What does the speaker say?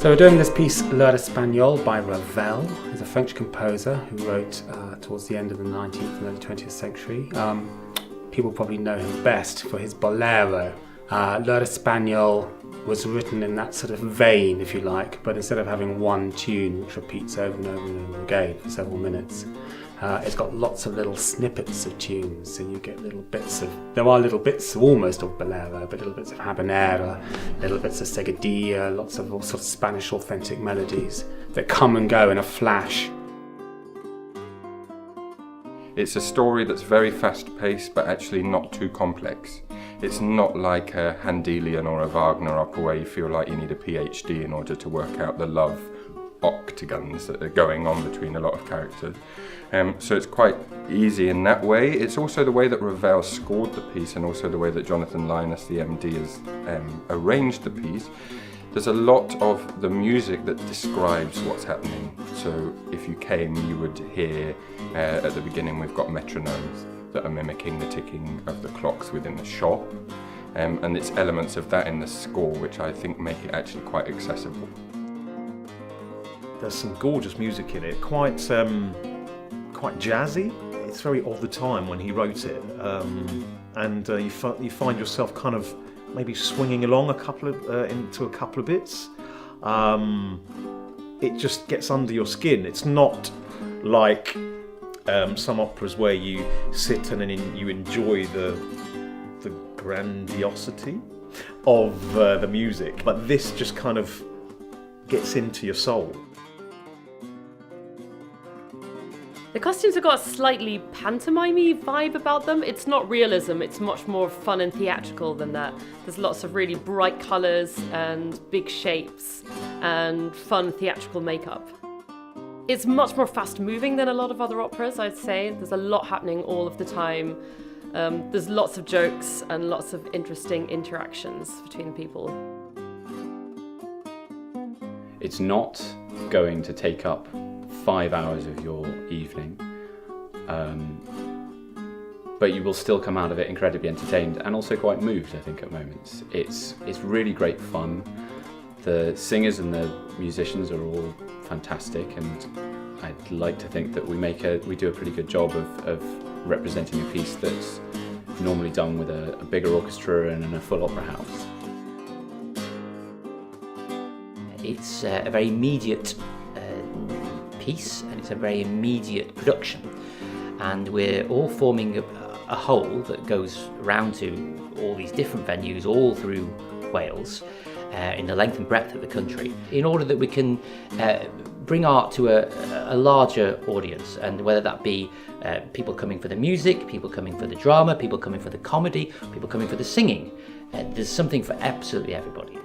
So we're doing this piece, Espagnole by Ravel. He's a French composer who wrote towards the end of the 19th and early 20th century. People probably know him best for his bolero. Espagnole was written in that sort of vein, if you like, but instead of having one tune which repeats over and over and over again for several minutes, it's got lots of little snippets of tunes, so you get little bits of, there are little bits almost of bolero, but little bits of habanera, little bits of seguidilla, lots of all sorts of Spanish authentic melodies that come and go in a flash. It's a story that's very fast-paced, but actually not too complex. It's not like a Handelian or a Wagner opera where you feel like you need a PhD in order to work out the love octagons that are going on between a lot of characters. So it's quite easy in that way. It's also the way that Ravel scored the piece and also the way that Jonathan Linus, the MD, has arranged the piece. There's a lot of the music that describes what's happening. So if you came, you would hear at the beginning we've got metronomes that are mimicking the ticking of the clocks within the shop. And it's elements of that in the score which I think make it actually quite accessible. There's some gorgeous music in it, quite jazzy. It's very of the time when he wrote it, and you find yourself kind of maybe swinging along into a couple of bits. It just gets under your skin. It's not like some operas where you sit and you enjoy the grandiosity of the music, but this just kind of gets into your soul. The costumes have got a slightly pantomime-y vibe about them. It's not realism, it's much more fun and theatrical than that. There's lots of really bright colours and big shapes and fun theatrical makeup. It's much more fast-moving than a lot of other operas, I'd say. There's a lot happening all of the time. There's lots of jokes and lots of interesting interactions between people. It's not going to take up 5 hours of your evening, but you will still come out of it incredibly entertained and also quite moved, I think, at moments. It's really great fun. The singers and the musicians are all fantastic, and I'd like to think that we do a pretty good job of representing a piece that's normally done with a bigger orchestra and in a full opera house. It's a very immediate piece, and it's a very immediate production, and we're all forming a whole that goes around to all these different venues all through Wales in the length and breadth of the country, in order that we can bring art to a larger audience, and whether that be people coming for the music, people coming for the drama, people coming for the comedy, people coming for the singing. There's something for absolutely everybody.